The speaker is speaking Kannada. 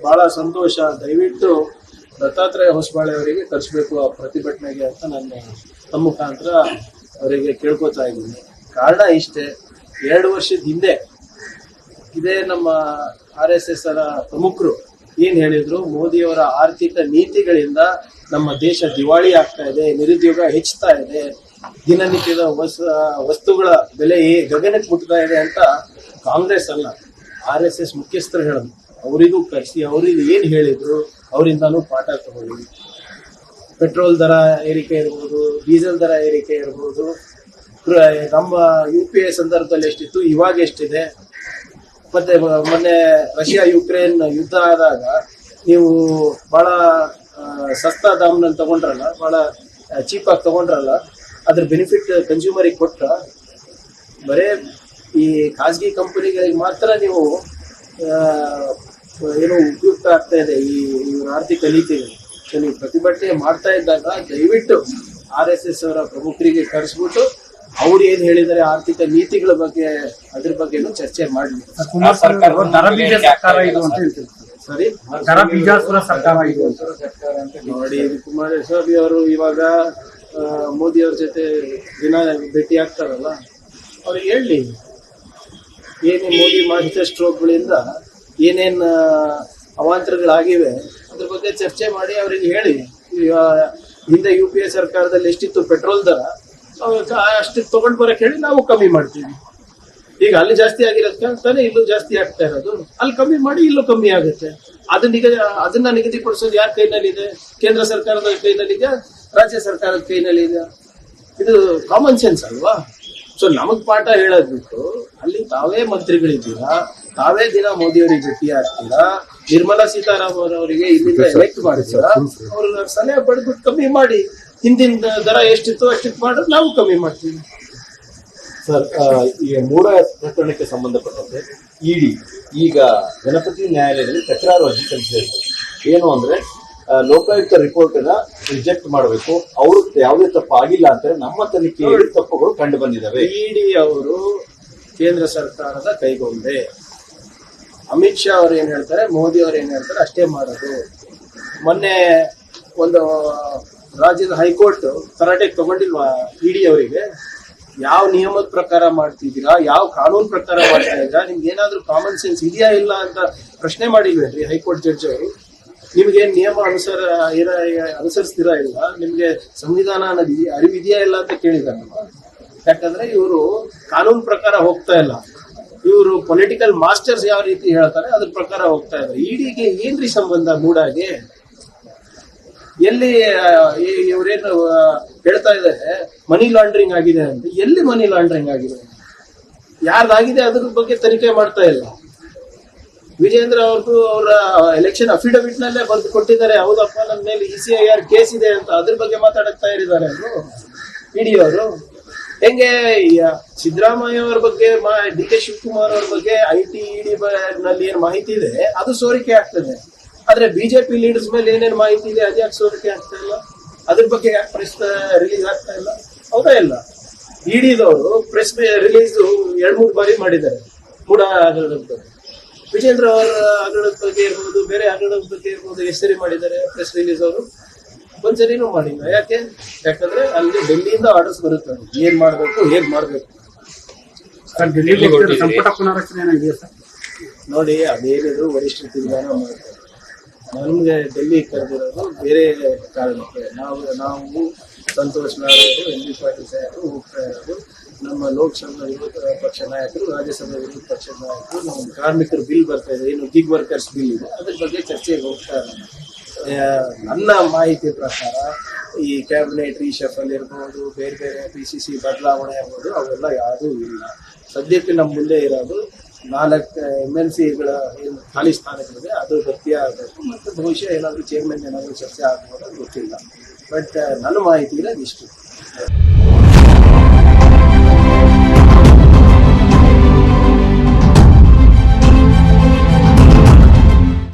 ಬಹಳ ಸಂತೋಷ. ದಯವಿಟ್ಟು ದತ್ತಾತ್ರೇಯ ಹೊಸಬಾಳೆ ಅವರಿಗೆ ಕರೆಸಬೇಕು ಆ ಪ್ರತಿಭಟನೆಗೆ ಅಂತ ನಾನು ತಮ್ಮ ಮುಖಾಂತರ ಅವರಿಗೆ ಕೇಳ್ಕೊತಾ ಇದ್ದೀನಿ. ಕಾರಣ ಇಷ್ಟೇ, 2 ವರ್ಷದ ಹಿಂದೆ ಇದೇ ನಮ್ಮ RSS ಪ್ರಮುಖರು ಏನ್ ಹೇಳಿದ್ರು, ಮೋದಿಯವರ ಆರ್ಥಿಕ ನೀತಿಗಳಿಂದ ನಮ್ಮ ದೇಶ ದಿವಾಳಿ ಆಗ್ತಾ ಇದೆ, ನಿರುದ್ಯೋಗ ಹೆಚ್ಚುತ್ತಾ ಇದೆ, ದಿನನಿತ್ಯದ ವಸ್ತುಗಳ ಬೆಲೆ ಗಗನಕ್ಕೆ ಮುಟ್ತಾ ಇದೆ ಅಂತ ಕಾಂಗ್ರೆಸ್ ಅಲ್ಲ RSS ಮುಖ್ಯಸ್ಥರು ಹೇಳಿದ್ರು. ಅವರಿಗೂ ಕರೆಸಿ ಅವ್ರಿಗೆ ಏನ್ ಹೇಳಿದ್ರು ಅವರಿಂದಾನು ಪಾಠ ತಗೊಳ್ಳಿ. ಪೆಟ್ರೋಲ್ ದರ ಏರಿಕೆ ಇರ್ಬೋದು, ಡೀಸೆಲ್ ದರ ಏರಿಕೆ ಇರ್ಬೋದು, ನಮ್ಮ UPA ಸಂದರ್ಭದಲ್ಲಿ ಎಷ್ಟಿತ್ತು, ಇವಾಗ ಎಷ್ಟಿದೆ. ಮತ್ತೆ ಮೊನ್ನೆ ರಷ್ಯಾ ಯುಕ್ರೇನ್ ಯುದ್ಧ ಆದಾಗ ನೀವು ಬಹಳ ಸಸ್ತಾ ದಾಮ್ನಲ್ಲಿ ತಗೊಂಡ್ರಲ್ಲ, ಬಹಳ ಚೀಪಾಗಿ ತಗೊಂಡ್ರಲ್ಲ, ಅದ್ರ ಬೆನಿಫಿಟ್ ಕನ್ಸ್ಯೂಮರಿಗೆ ಕೊಟ್ಟ. ಬರೇ ಈ ಖಾಸಗಿ ಕಂಪನಿಗಳಿಗೆ ಮಾತ್ರ ನೀವು ಏನೋ ಉಪಯುಕ್ತ ಆಗ್ತಾ ಇದೆ ಈ ಆರ್ಥಿಕ ನೀತಿಗಳು. ನೀವು ಪ್ರತಿಭಟನೆ ಮಾಡ್ತಾ ಇದ್ದಾಗ ದಯವಿಟ್ಟು RSS ಅವರ ಪ್ರಮುಖರಿಗೆ ಕರೆಸ್ಬಿಟ್ಟು ಅವ್ರು ಏನ್ ಹೇಳಿದ್ದಾರೆ ಆರ್ಥಿಕ ನೀತಿಗಳ ಬಗ್ಗೆ, ಅದ್ರ ಬಗ್ಗೆನೂ ಚರ್ಚೆ ಮಾಡ್ಲಿ. ಸರಿ, ನೋಡಿ ಕುಮಾರಸ್ವಾಮಿ ಅವರು ಇವಾಗ ಮೋದಿ ಅವ್ರ ಜೊತೆ ದಿನ ಭೇಟಿ ಆಗ್ತಾರಲ್ಲ, ಅವ್ರಿಗೆ ಹೇಳಿ ಏನೇ ಮೋದಿ ಮಾಡಿದ ಸ್ಟ್ರೋಕ್ಗಳಿಂದ ಏನೇನ್ ಅವಾಂತರಗಳಾಗಿವೆ ಅದ್ರ ಬಗ್ಗೆ ಚರ್ಚೆ ಮಾಡಿ ಅವ್ರಿಗೆ ಹೇಳಿ. ಹಿಂದೆ UPA ಸರ್ಕಾರದಲ್ಲಿ ಎಷ್ಟಿತ್ತು ಪೆಟ್ರೋಲ್ ದರ, ಅಷ್ಟು ತಗೊಂಡ್ ಬರಕ್ ಹೇಳಿ ನಾವು ಕಮ್ಮಿ ಮಾಡ್ತೀವಿ. ಈಗ ಅಲ್ಲಿ ಜಾಸ್ತಿ ಆಗಿರೋದಕ್ಕೆ ಇಲ್ಲೂ ಜಾಸ್ತಿ ಆಗ್ತಾ ಇರೋದು, ಅಲ್ಲಿ ಕಮ್ಮಿ ಮಾಡಿ ಇಲ್ಲೂ ಕಮ್ಮಿ ಆಗುತ್ತೆ. ಅದನ್ನ ನಿಗದಿಪಡಿಸೋದು ಯಾರ ಕೈನಲ್ಲಿದೆ? ಕೇಂದ್ರ ಸರ್ಕಾರದ ಕೈನಲ್ಲಿದೆ, ರಾಜ್ಯ ಸರ್ಕಾರದ ಕೈನಲ್ಲಿದೆ. ಇದು ಕಾಮನ್ ಸೆನ್ಸ್ ಅಲ್ವಾ? ಸೊ ನಮಗ್ ಪಾಠ ಹೇಳೋದ್ ಬಿಟ್ಟು ಅಲ್ಲಿ ತಾವೇ ಮಂತ್ರಿಗಳಿದ್ದೀರಾ, ತಾವೇ ದಿನ ಮೋದಿ ಅವರಿಗೆ ಭೇಟಿ ಆಗ್ತೀರಾ, ನಿರ್ಮಲಾ ಸೀತಾರಾಮನ್ ಅವರಿಗೆ ಇಲ್ಲಿಂದ ಎಲೆಕ್ಟ್ ಮಾಡಿದ್ದೀರಾ, ಅವ್ರ ಸಲಹೆ ಪಡೆದ್ಬಿಟ್ಟು ಕಮ್ಮಿ ಮಾಡಿ. ಹಿಂದಿನ ದರ ಎಷ್ಟಿತ್ತು ಅಷ್ಟಿತ್ತು ಮಾಡಿದ್ರೆ ನಾವು ಕಮ್ಮಿ ಮಾಡ್ತೀವಿ. ಸರ್, ಈ ಮೂಢ ಪ್ರಕರಣಕ್ಕೆ ಸಂಬಂಧಪಟ್ಟಂತೆ ಇಡಿ ಈಗ ಗಣಪತಿ ನ್ಯಾಯಾಲಯದಲ್ಲಿ ತಕರಾರು ಅರ್ಜಿ ಸಲ್ಲಿಸಿದೆ. ಏನು ಅಂದ್ರೆ ಲೋಕಾಯುಕ್ತ ರಿಪೋರ್ಟ್ ಅನ್ನ ರಿಜೆಕ್ಟ್ ಮಾಡಬೇಕು, ಅವರು ಯಾವುದೇ ತಪ್ಪು ಆಗಿಲ್ಲ ಅಂತ ನಮ್ಮ ತನಿಖೆಯಲ್ಲಿ ತಪ್ಪುಗಳು ಕಂಡು ಬಂದಿದ್ದಾವೆ. ಇಡಿ ಅವರು ಕೇಂದ್ರ ಸರ್ಕಾರದ ಕೈಗೊಂಡೆ. ಅಮಿತ್ ಶಾ ಅವ್ರು ಏನ್ ಹೇಳ್ತಾರೆ, ಮೋದಿ ಅವ್ರು ಏನ್ ಹೇಳ್ತಾರೆ ಅಷ್ಟೇ ಮಾಡೋದು. ಮೊನ್ನೆ ಒಂದು ರಾಜ್ಯದ ಹೈಕೋರ್ಟ್ ತರಾಟೆಗೆ ತಗೊಂಡಿಲ್ವಾ ಇಡಿ ಅವರಿಗೆ? ಯಾವ ನಿಯಮದ ಪ್ರಕಾರ ಮಾಡ್ತಿದ್ದೀರಾ, ಯಾವ ಕಾನೂನು ಪ್ರಕಾರ ಮಾಡ್ತಾ ಇದ್ದೀರಾ, ನಿಮ್ಗೆ ಏನಾದ್ರೂ ಕಾಮನ್ ಸೆನ್ಸ್ ಇದೆಯಾ ಇಲ್ಲ ಅಂತ ಪ್ರಶ್ನೆ ಮಾಡಿಲ್ವೇನ್ರಿ ಹೈಕೋರ್ಟ್ ಜಡ್ಜ್ ಅವರು? ನಿಮ್ಗೇನ್ ನಿಯಮ ಅನುಸರಿಸ್ತೀರಾ ಇಲ್ಲ, ನಿಮ್ಗೆ ಸಂವಿಧಾನ ಅನ್ನೋದು ಅರಿವಿದೆಯಾ ಇಲ್ಲ ಅಂತ ಕೇಳಿದಾರಲ್ವಾ? ಯಾಕಂದ್ರೆ ಇವರು ಕಾನೂನು ಪ್ರಕಾರ ಹೋಗ್ತಾ ಇಲ್ಲ, ಇವರು ಪೊಲಿಟಿಕಲ್ ಮಾಸ್ಟರ್ಸ್ ಯಾವ ರೀತಿ ಹೇಳ್ತಾರೆ ಅದ್ರ ಪ್ರಕಾರ ಹೋಗ್ತಾ ಇದ್ದಾರೆ. ಇಡಿಗೆ ಏನ್ರಿ ಸಂಬಂಧ ಮೂಡಾಗೆ? ಎಲ್ಲಿ ಇವರೇನು ಹೇಳ್ತಾ ಇದ್ದಾರೆ ಮನಿ ಲಾಂಡ್ರಿಂಗ್ ಆಗಿದೆ ಅಂತ? ಎಲ್ಲಿ ಮನಿ ಲಾಂಡ್ರಿಂಗ್ ಆಗಿದೆ? ಯಾರ್ದಾಗಿದೆ ಅದ್ರ ಬಗ್ಗೆ ತನಿಖೆ ಮಾಡ್ತಾ ಇಲ್ಲ. ವಿಜೇಂದ್ರ ಅವ್ರದ್ದು ಅವರ ಎಲೆಕ್ಷನ್ ಅಫಿಡವಿಟ್ ನಲ್ಲೇ ಬರೆದು ಕೊಟ್ಟಿದ್ದಾರೆ, ಹೌದಪ್ಪ ನನ್ನ ಮೇಲೆ ECIR ಕೇಸ್ ಇದೆ ಅಂತ. ಅದ್ರ ಬಗ್ಗೆ ಮಾತಾಡಕ್ತಾ ಇದ್ದಾರೆ ಅವರು ಇಡಿ ಅವರು. ಹೆಂಗೆ ಸಿದ್ದರಾಮಯ್ಯ ಅವ್ರ ಬಗ್ಗೆ, DK ಶಿವಕುಮಾರ್ ಅವ್ರ ಬಗ್ಗೆ IT ಇಡಿ ನಲ್ಲಿ ಏನ್ ಮಾಹಿತಿ ಇದೆ ಅದು ಸೋರಿಕೆ ಆಗ್ತದೆ, ಆದ್ರೆ BJP ಲೀಡರ್ಸ್ ಮೇಲೆ ಏನೇನ್ ಮಾಹಿತಿ ಇದೆ ಅದ್ಯಾಕೆ ಸೋರಿಕೆ ಆಗ್ತಾ ಇಲ್ಲ? ಅದ್ರ ಬಗ್ಗೆ ಯಾಕೆ ಪ್ರೆಸ್ ರಿಲೀಸ್ ಆಗ್ತಾ ಇಲ್ಲ? ಹೌದಾ ಇಲ್ಲ? ಇಡಿದವರು ಪ್ರೆಸ್ ರಿಲೀಸ್ 2-3 ಬಾರಿ ಮಾಡಿದ್ದಾರೆ ಮೂಢ ಹಗರಣದ ಬಗ್ಗೆ. ವಿಜೇಂದ್ರ ಅವರ ಹಗರಣದ ಬಗ್ಗೆ ಇರ್ಬೋದು, ಬೇರೆ ಹಗರಣದ ಬಗ್ಗೆ ಇರ್ಬೋದು, ಎಷ್ಟು ಸರಿ ಮಾಡಿದ್ದಾರೆ ಪ್ರೆಸ್ ರಿಲೀಸ್ ಅವರು? ಒಂದ್ಸರಿನೂ ಮಾಡಿಲ್ಲ. ಯಾಕಂದ್ರೆ ಅಲ್ಲಿ ಡೆಲ್ಲಿಯಿಂದ ಆರ್ಡರ್ಸ್ ಬರುತ್ತೆ, ಏನ್ ಮಾಡ್ಬೇಕು, ಹೇಗ್ ಮಾಡ್ಬೇಕು. ಸಂಪುಟ ಪುನರಚನೆ ನೋಡಿ, ಅದೇನಿದ್ರು ವರಿಷ್ಠ ತೀರ್ಮಾನ ಮಾಡ್ತಾರೆ. ನಮ್ಗೆ ಡೆಲ್ಲಿ ಕರೆದಿರೋದು ಬೇರೆ ಕಾರಣಕ್ಕೆ. ನಾವು ಸಂತೋಷ್ ನಾರಾಯಣರು, MB ಪಾಟೀಲ್ ಸಾಹೇಬರು ಹೋಗ್ತಾ ಇರೋದು, ನಮ್ಮ ಲೋಕಸಭಾ ವಿರೋಧ ಪಕ್ಷ ನಾಯಕರು, ರಾಜ್ಯಸಭಾ ವಿರೋಧ ಪಕ್ಷದ ನಾಯಕರು, ನಮ್ಮ ಕಾರ್ಮಿಕರ ಬಿಲ್ ಬರ್ತಾ ಇದೆ, ಏನು ಗಿಗ್ ವರ್ಕರ್ಸ್ ಬಿಲ್ ಇದೆ, ಅದ್ರ ಬಗ್ಗೆ ಚರ್ಚೆಗೆ ಹೋಗ್ತಾ ಇರೋದು. ನನ್ನ ಮಾಹಿತಿ ಪ್ರಕಾರ ಈ ಕ್ಯಾಬಿನೆಟ್ ರೀಶಫಲ್ ಇರ್ಬೋದು, ಬೇರೆ ಬೇರೆ PCC ಬದಲಾವಣೆ ಇರ್ಬೋದು, ಅವೆಲ್ಲ ಯಾವುದೂ ಇಲ್ಲ. ಸದ್ಯಕ್ಕೆ ನಮ್ಮ ಮುಂದೆ ಇರೋದು 4 MNCಗಳ ಏನು ಖಾಲಿ ಸ್ಥಾನಗಳಿದೆ ಅದು ಭರ್ತಿ ಆಗಬೇಕು. ಮತ್ತು ಬಹುಶಃ ಏನಾದರೂ ಚೇರ್ಮನ್ ಏನಾದರೂ ಚರ್ಚೆ ಆಗ್ಬೋದು, ಗೊತ್ತಿಲ್ಲ. ಬಟ್ ನನ್ನ ಮಾಹಿತಿ ಇರೋದು ಇಷ್ಟು.